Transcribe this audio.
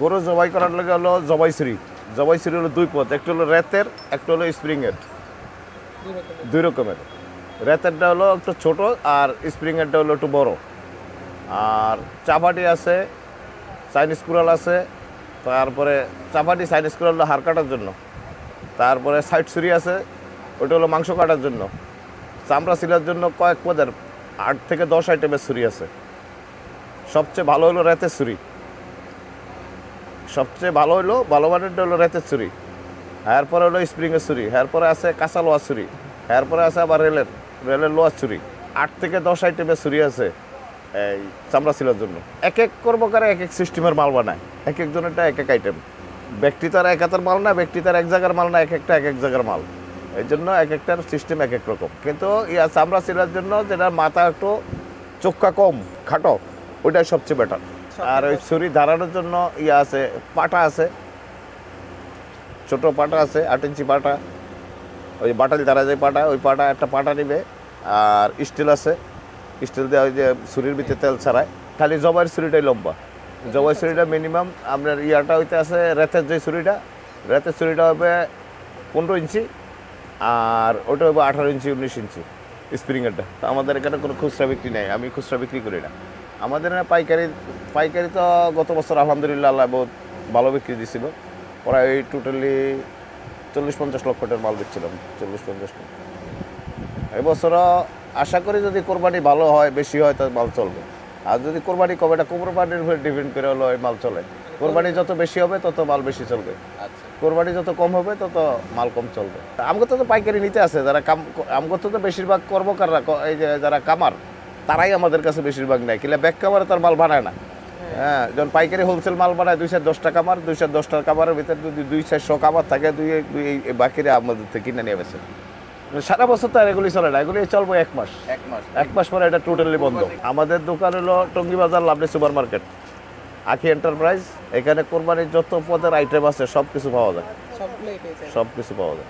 গরু জবাই করার লাগে হলো জবাই ছুরি। জবাই ছুরি হলো দুই পথ, একটা হলো রেতের, একটা হলো স্প্রিংয়ের, দুই রকমের। রেতেরটা হলো একটু ছোট আর স্প্রিংয়েরটা হলো একটু বড়। আর চাপাটি আছে, চাইনিজ কুড়াল আছে, তারপরে চাপাটি চাইনিজ কুড়াল হলো হাড় কাটার জন্য। তারপরে সাইড ছুরি আছে, ওটা হলো মাংস কাটার জন্য। চামড়া ছিলার জন্য কয়েক পদের 8 থেকে 10 আইটেমের ছুরি আছে। সবচেয়ে ভালো হলো রেতের ছুরি, সবচেয়ে ভালো হলো ভালো মানেরটা হলো রেতের ছুরি। এরপরে হলো স্প্রিংয়ের ছুরি, এরপরে আছে কাঁচা লোহার ছুরি, এরপরে আছে আবার রেলের লোহার ছুরি। 8 থেকে 10 আইটেমের ছুরি আছে এই চামড়া ছিলার জন্য। এক এক কর্মকারে এক এক সিস্টেমের মাল বানায়, এক একজনেরটা এক এক আইটেম। ব্যক্তি তার এক হাতের মাল না, ব্যক্তি তার এক জায়গার মাল না, এক একটা এক এক জায়গার মাল। এই জন্য এক একটার সিস্টেম এক এক রকম। কিন্তু চামড়া ছিলার জন্য যেটা মাথা একটু চোখা কম খাটো, ওইটাই সবচেয়ে বেটার। আর ওই ছুরি ধারানোর জন্য আছে, পাটা আছে, ছোট পাটা আছে, 8 ইঞ্চি পাটা, ওই বাটালি ধারা যায় পাটা, ওই পাটা একটা পাটা নিবে। আর স্টিল আছে, স্টিল দিয়ে ওই যে ছুরির ভিতরে তেল ছাড়ায়। খালি জবাইয়ের ছুরিটাই লম্বা। জবাই ছুরিটা মিনিমাম আপনার হইতে আছে রেতের যে ছুরিটা, রেতের ছুরিটা হবে 15 ইঞ্চি, আর ওটা হবে 18 ইঞ্চি 19 ইঞ্চি স্প্রিংয়েরটা। আমাদের এখানে কোনো খুচরা বিক্রি নেই, আমি খুচরা বিক্রি করি না। আমাদের এখানে পাইকারি তো গত বছর আলহামদুলিল্লাহ আল্লাহ বহুত ভালো বিক্রি দিছিল। প্রায় টোটালি 40-50 লক্ষ টাকার মাল বিকছিলাম, 40-50 লক্ষ। এবছরও আশা করি যদি কোরবানি ভালো হয়, বেশি হয়, তার মাল চলবে। আর যদি কোরবানি কম, এটা কোরবানির উপর ডিপেন্ড করে হলো এই মাল চলে। কোরবানি যত বেশি হবে তত মাল বেশি চলবে, কোরবানি যত কম হবে তত মাল কম চলবে। আমগো তো পাইকারি নিতে আছে যারা আমগো তো বেশিরভাগ কর্মকাররা, এই যে যারা কামার, তারাই আমাদের কাছে বেশিরভাগ নেয়। কিলা ব্যাগ কামারে তার মাল বানায় না। হ্যাঁ, যখন পাইকারি হোলসেল মাল বানায় 210 টাকা কামার, 210 টাকা কামারের ভিতরে যদি 200-400 কামার থাকে, বাকিরা আমাদের থেকে কিনে নিয়ে বেছে। সারা বছর তো আর এগুলি চলে না, এগুলি চলবো এক মাস পরে এটা টোটালি বন্ধ। আমাদের দোকান হলো টঙ্গী বাজার লাভলি সুপার মার্কেট, আখি এন্টারপ্রাইজ। এখানে কোরবানির যত পদের আইটেম আছে সব কিছু পাওয়া যায়, সব কিছু পাওয়া যায়।